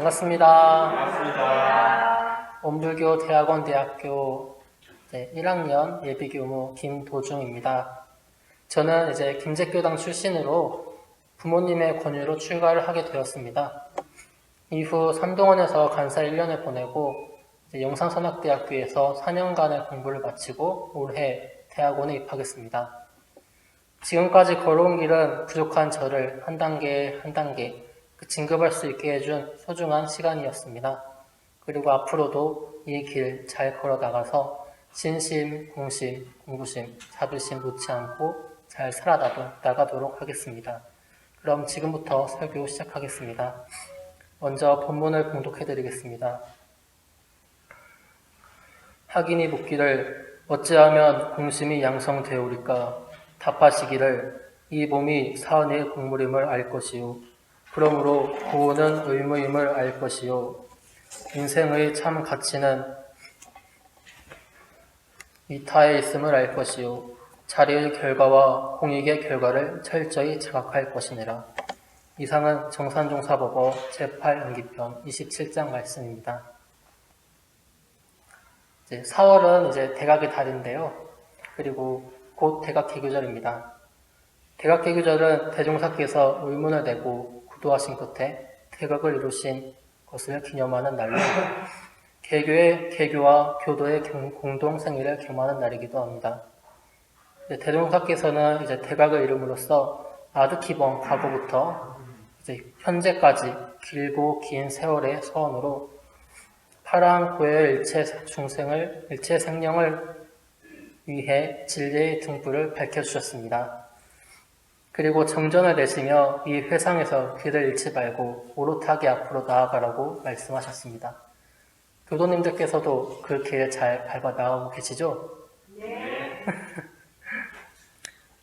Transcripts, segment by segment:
반갑습니다. 반갑습니다. 원불교 대학원 대학교 1학년 예비교무 김도중입니다. 저는 이제 김제교당 출신으로 부모님의 권유로 출가를 하게 되었습니다. 이후 삼동원에서 간사 1년을 보내고 영상선학대학교에서 4년간의 공부를 마치고 올해 대학원에 입학했습니다. 지금까지 걸어온 길은 부족한 저를 한 단계 한 단계 진급할 수 있게 해준 소중한 시간이었습니다. 그리고 앞으로도 이 길 잘 걸어 나가서 진심, 공심, 공부심, 자부심 놓지 않고 잘 살아나가도록 하겠습니다. 그럼 지금부터 설교 시작하겠습니다. 먼저 본문을 봉독해 드리겠습니다. 학인이 묻기를 어찌하면 공심이 양성되오리까? 답하시기를 이 몸이 사은의 공물임을 알 것이요 그러므로 구원은 의무임을 알 것이요 인생의 참 가치는 이타에 있음을 알 것이요 자리의 결과와 공익의 결과를 철저히 자각할 것이니라. 이상은 정산종사법어 제8연기편 27장 말씀입니다. 4월은 이제 대각의 달인데요. 그리고 곧 대각개교절입니다. 대각개교절은 대종사께서 의문을 내고 구도하신 끝에 대각을 이루신 것을 기념하는 날로 개교와 교도의 공동생일을 겸하는 날이기도 합니다. 대종사께서는 이제 대각을 이름으로써 아드키번 과거부터 이제 현재까지 길고 긴 세월의 서원으로 파랑고의 일체 생명을 위해 진리의 등불을 밝혀주셨습니다. 그리고 정전을 내시며 이 회상에서 길을 잃지 말고 오롯하게 앞으로 나아가라고 말씀하셨습니다. 교도님들께서도 그 길을 잘 밟아 나가고 계시죠? 네.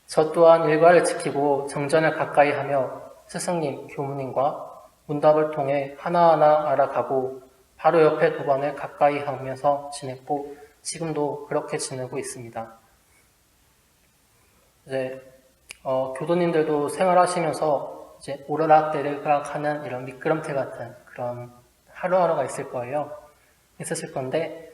저 또한 일과를 지키고 정전을 가까이 하며 스승님, 교무님과 문답을 통해 하나하나 알아가고 바로 옆에 도반을 가까이 하면서 지냈고 지금도 그렇게 지내고 있습니다. 교도님들도 생활하시면서 이제 오르락내리락 하는 이런 미끄럼틀 같은 그런 하루하루가 있으실 건데,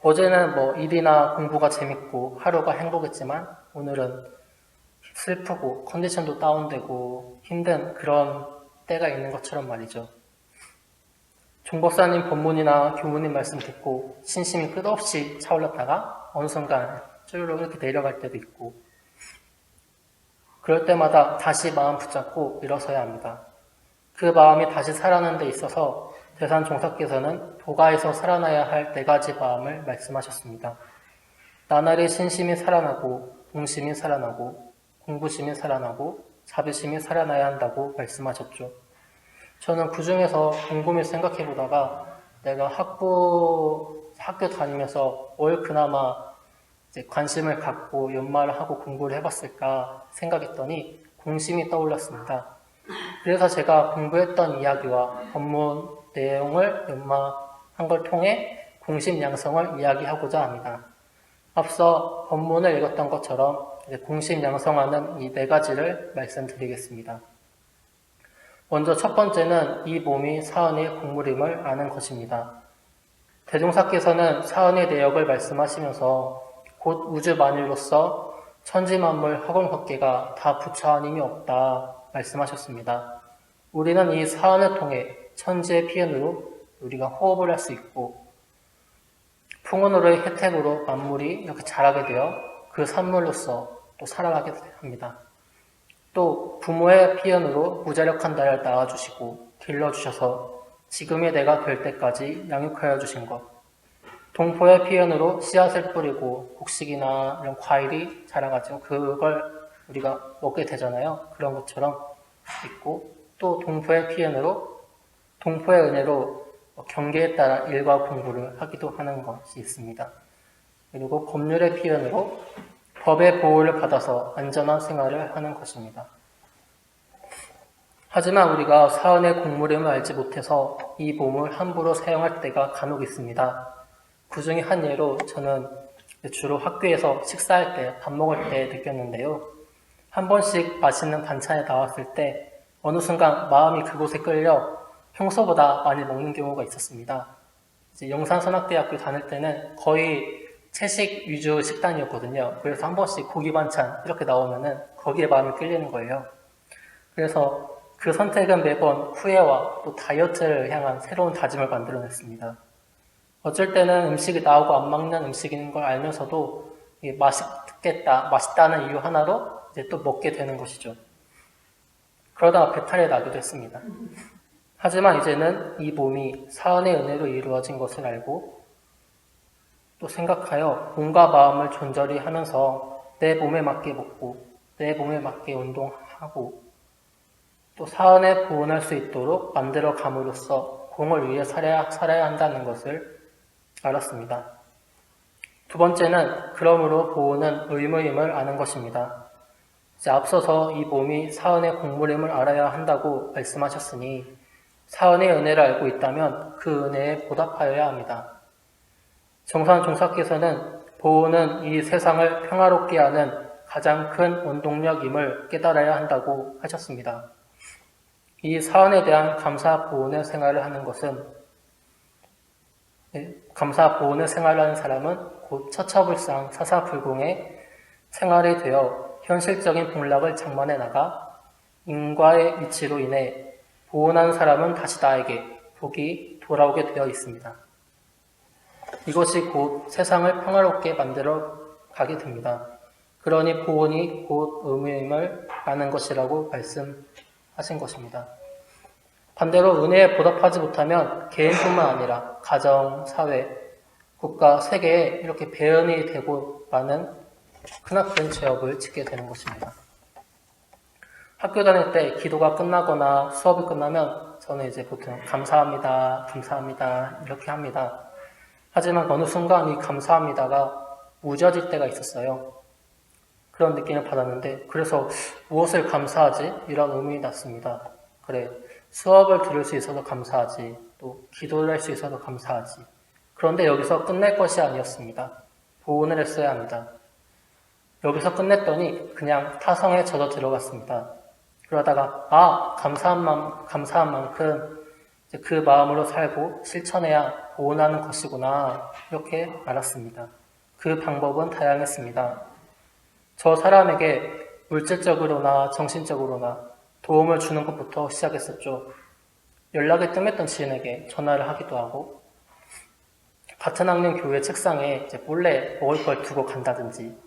어제는 뭐 일이나 공부가 재밌고 하루가 행복했지만 오늘은 슬프고 컨디션도 다운되고 힘든 그런 때가 있는 것처럼 말이죠. 종법사님 법문이나 교무님 말씀 듣고 신심이 끝없이 차올랐다가 어느 순간 쭈르륵 이렇게 내려갈 때도 있고 그럴 때마다 다시 마음 붙잡고 일어서야 합니다. 그 마음이 다시 살아나는 데 있어서 대산종사께서는 도가에서 살아나야 할 4가지 마음을 말씀하셨습니다. 나날이 신심이 살아나고 공심이 살아나고 공부심이 살아나고 자비심이 살아나야 한다고 말씀하셨죠. 저는 그 중에서 곰곰이 생각해보다가 내가 학교 다니면서 뭘 그나마 이제 관심을 갖고 연마를 하고 공부를 해봤을까 생각했더니 공심이 떠올랐습니다. 그래서 제가 공부했던 이야기와 법문 내용을 연마한 걸 통해 공심 양성을 이야기하고자 합니다. 앞서 법문을 읽었던 것처럼 공심 양성하는 이 4가지를 말씀드리겠습니다. 먼저 첫 번째는 이 몸이 사은의 공물임을 아는 것입니다. 대종사께서는 사은의 내역을 말씀하시면서 곧 우주만유로서 천지만물 허공법계가 다 부처하님이 없다 말씀하셨습니다. 우리는 이 사은을 통해 천지의 피연으로 우리가 호흡을 할 수 있고 풍운으로의 혜택으로 만물이 이렇게 자라게 되어 그 산물로서 또 살아가게 합니다. 또 부모의 피연으로 무자력한 나를 낳아주시고 길러주셔서 지금의 내가 될 때까지 양육하여 주신 것, 동포의 피연으로 씨앗을 뿌리고 곡식이나 이런 과일이 자라가지고 그걸 우리가 먹게 되잖아요. 그런 것처럼 있고 또 동포의 피연으로 동포의 은혜로 경계에 따라 일과 공부를 하기도 하는 것이 있습니다. 그리고 법률의 피연으로 법의 보호를 받아서 안전한 생활을 하는 것입니다. 하지만 우리가 사은의 공물임을 알지 못해서 이 몸을 함부로 사용할 때가 간혹 있습니다. 그 중에 한 예로 저는 주로 학교에서 식사할 때, 밥 먹을 때 느꼈는데요. 한 번씩 맛있는 반찬이 나왔을 때 어느 순간 마음이 그곳에 끌려 평소보다 많이 먹는 경우가 있었습니다. 이제 영산선악대학교 다닐 때는 거의 채식 위주 식단이었거든요. 그래서 한 번씩 고기 반찬 이렇게 나오면은 거기에 마음이 끌리는 거예요. 그래서 그 선택은 매번 후회와 또 다이어트를 향한 새로운 다짐을 만들어냈습니다. 어쩔 때는 음식이 나오고 안 먹는 음식인 걸 알면서도 이게 맛있다는 이유 하나로 이제 또 먹게 되는 것이죠. 그러다가 배탈이 나기도 했습니다. 하지만 이제는 이 몸이 사은의 은혜로 이루어진 것을 알고 또 생각하여 몸과 마음을 존저리 하면서 내 몸에 맞게 먹고 내 몸에 맞게 운동하고 또 사은에 보온할 수 있도록 만들어 감으로써 공을 위해 살아야 한다는 것을 알았습니다. 두 번째는 그러므로 보온은 의무임을 아는 것입니다. 이제 앞서서 이 몸이 사은의 공물임을 알아야 한다고 말씀하셨으니 사은의 은혜를 알고 있다면 그 은혜에 보답하여야 합니다. 정산 종사께서는 보온은 이 세상을 평화롭게 하는 가장 큰 원동력임을 깨달아야 한다고 하셨습니다. 이 사은에 대한 감사 보온의 생활을 하는 사람은 곧 처처불상 사사불공의 생활이 되어 현실적인 복락을 장만해 나가 인과의 이치로 인해 보온한 사람은 다시 나에게 복이 돌아오게 되어 있습니다. 이것이 곧 세상을 평화롭게 만들어 가게 됩니다. 그러니 보온이 곧 의무임을 아는 것이라고 말씀하신 것입니다. 반대로 은혜에 보답하지 못하면 개인뿐만 아니라 가정, 사회, 국가, 세계에 이렇게 배은이 되고 많은 크나큰 죄업을 짓게 되는 것입니다. 학교 다닐 때 기도가 끝나거나 수업이 끝나면 저는 이제 보통 감사합니다, 감사합니다 이렇게 합니다. 하지만 어느 순간 이 감사합니다가 무뎌질 때가 있었어요. 그런 느낌을 받았는데 그래서 무엇을 감사하지? 이런 의문이 났습니다. 그래, 수업을 들을 수 있어서 감사하지, 또 기도를 할 수 있어서 감사하지. 그런데 여기서 끝낼 것이 아니었습니다. 보온을 했어야 합니다. 여기서 끝냈더니 그냥 타성에 젖어 들어갔습니다. 그러다가 감사한 만큼 그 마음으로 살고 실천해야 보온하는 것이구나 이렇게 알았습니다. 그 방법은 다양했습니다. 저 사람에게 물질적으로나 정신적으로나 도움을 주는 것부터 시작했었죠. 연락이 뜸했던 지인에게 전화를 하기도 하고 같은 학년 교회 책상에 이제 몰래 먹을 걸 두고 간다든지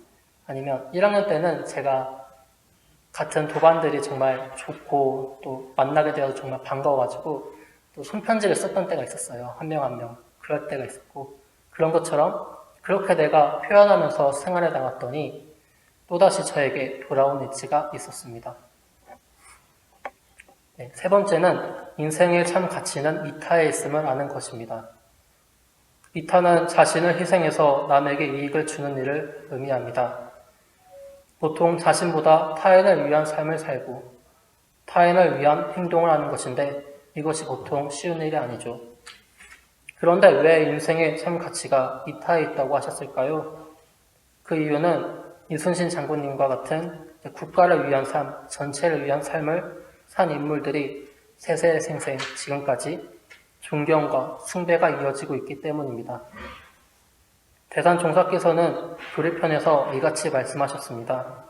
아니면 1학년 때는 제가 같은 도반들이 정말 좋고 또 만나게 되어서 정말 반가워가지고 또 손편지를 썼던 때가 있었어요. 한 명 한 명. 그럴 때가 있었고 그런 것처럼 그렇게 내가 표현하면서 생활해 나갔더니 또다시 저에게 돌아온 이치가 있었습니다. 네, 세 번째는 인생의 참 가치는 이타에 있음을 아는 것입니다. 이타는 자신을 희생해서 남에게 이익을 주는 일을 의미합니다. 보통 자신보다 타인을 위한 삶을 살고 타인을 위한 행동을 하는 것인데 이것이 보통 쉬운 일이 아니죠. 그런데 왜 인생의 참 가치가 이타에 있다고 하셨을까요? 그 이유는 이순신 장군님과 같은 국가를 위한 삶, 전체를 위한 삶을 산 인물들이 세세생생 지금까지 존경과 숭배가 이어지고 있기 때문입니다. 대산종사께서는 교리편에서 이같이 말씀하셨습니다.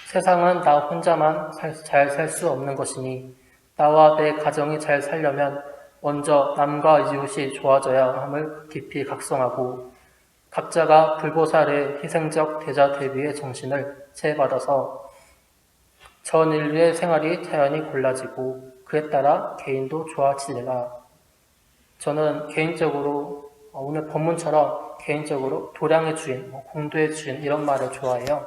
세상은 나 혼자만 잘 살 수 없는 것이니 나와 내 가정이 잘 살려면 먼저 남과 이웃이 좋아져야 함을 깊이 각성하고 각자가 불보살의 희생적 대자 대비의 정신을 채받아서 전 인류의 생활이 자연히 골라지고 그에 따라 개인도 좋아지리라. 저는 개인적으로 오늘 본문처럼 개인적으로 도량의 주인, 공도의 주인 이런 말을 좋아해요.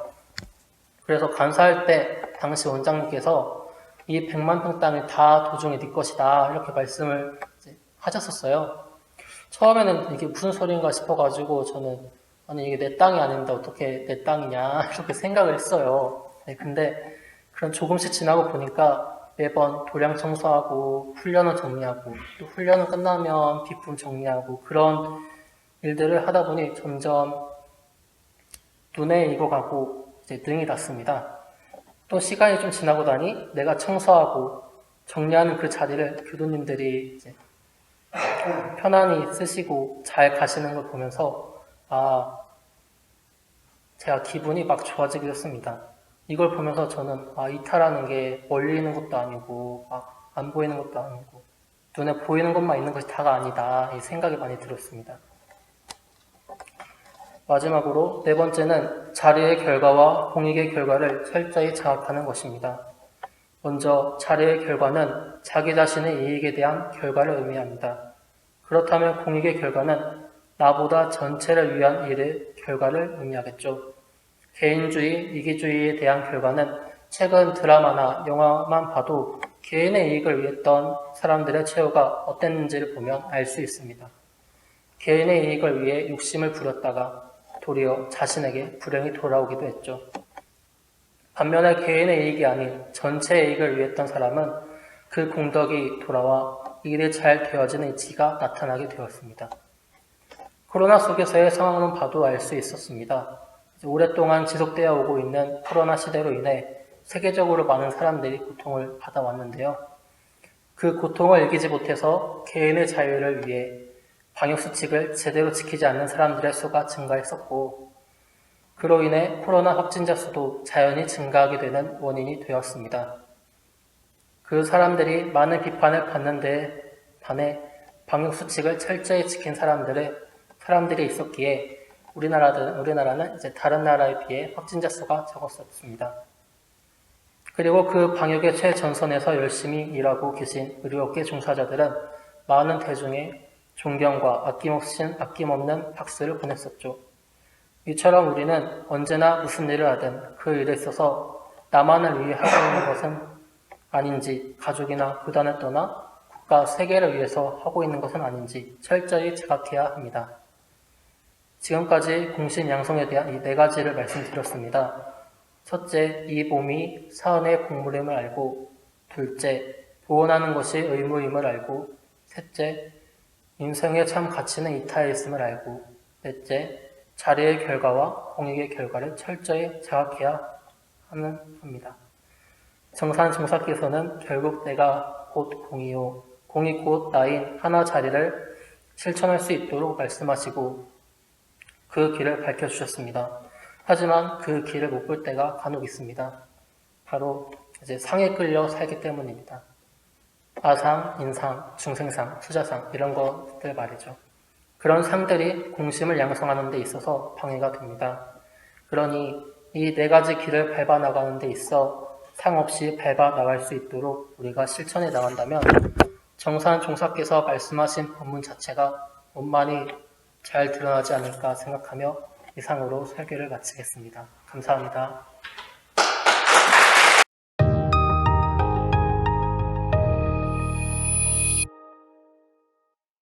그래서 간사할 때 당시 원장님께서 이 100만 평 땅이 다 도중에 네 것이다 이렇게 말씀을 하셨었어요. 처음에는 이게 무슨 소리인가 싶어가지고 저는 아니 이게 내 땅이 아닌데 어떻게 내 땅이냐 이렇게 생각을 했어요. 네, 근데 그런 조금씩 지나고 보니까 매번 도량 청소하고 훈련을 정리하고 또 훈련은 끝나면 비품 정리하고 그런 일들을 하다 보니 점점 눈에 익어가고 이제 능이 났습니다. 또 시간이 좀 지나고 나니 내가 청소하고 정리하는 그 자리를 교도님들이 이제 편안히 쓰시고 잘 가시는 걸 보면서 제가 기분이 막 좋아지게 됐습니다. 이걸 보면서 저는 이탈하는 게 멀리 있는 것도 아니고 막 안 보이는 것도 아니고 눈에 보이는 것만 있는 것이 다가 아니다, 이 생각이 많이 들었습니다. 마지막으로 네 번째는 자리의 결과와 공익의 결과를 철저히 자각하는 것입니다. 먼저 자리의 결과는 자기 자신의 이익에 대한 결과를 의미합니다. 그렇다면 공익의 결과는 나보다 전체를 위한 일의 결과를 의미하겠죠. 개인주의, 이기주의에 대한 결과는 최근 드라마나 영화만 봐도 개인의 이익을 위했던 사람들의 최후가 어땠는지를 보면 알 수 있습니다. 개인의 이익을 위해 욕심을 부렸다가 도리어 자신에게 불행이 돌아오기도 했죠. 반면에 개인의 이익이 아닌 전체의 이익을 위했던 사람은 그 공덕이 돌아와 일이 잘 되어지는 이치가 나타나게 되었습니다. 코로나 속에서의 상황은 봐도 알 수 있었습니다. 오랫동안 지속되어 오고 있는 코로나 시대로 인해 세계적으로 많은 사람들이 고통을 받아왔는데요. 그 고통을 이기지 못해서 개인의 자유를 위해 방역수칙을 제대로 지키지 않는 사람들의 수가 증가했었고, 그로 인해 코로나 확진자 수도 자연히 증가하게 되는 원인이 되었습니다. 그 사람들이 많은 비판을 받는데 반해 방역수칙을 철저히 지킨 사람들이 있었기에 우리나라는 이제 다른 나라에 비해 확진자 수가 적었었습니다. 그리고 그 방역의 최전선에서 열심히 일하고 계신 의료업계 종사자들은 많은 대중의 존경과 아낌없는 박수를 보냈었죠. 이처럼 우리는 언제나 무슨 일을 하든 그 일에 있어서 나만을 위해 하고 있는 것은 아닌지, 가족이나 구단을 떠나 국가, 세계를 위해서 하고 있는 것은 아닌지 철저히 자각해야 합니다. 지금까지 공신양성에 대한 이 네 가지를 말씀드렸습니다. 첫째, 이 몸이 사은의 공물임을 알고, 둘째, 보온하는 것이 의무임을 알고, 셋째, 인생의 참 가치는 이타에 있음을 알고, 넷째, 자리의 결과와 공익의 결과를 철저히 자각해야 합니다. 정산 종사께서는 결국 내가 곧 공이요, 공이 곧 나인 하나 자리를 실천할 수 있도록 말씀하시고 그 길을 밝혀주셨습니다. 하지만 그 길을 못 볼 때가 간혹 있습니다. 바로 이제 상에 끌려 살기 때문입니다. 아상, 인상, 중생상, 투자상 이런 것들 말이죠. 그런 상들이 공심을 양성하는 데 있어서 방해가 됩니다. 그러니 이 네 가지 길을 밟아 나가는 데 있어 상 없이 밟아 나갈 수 있도록 우리가 실천해 나간다면 정산 종사께서 말씀하신 본문 자체가 원만히 잘 드러나지 않을까 생각하며 이상으로 설교를 마치겠습니다. 감사합니다.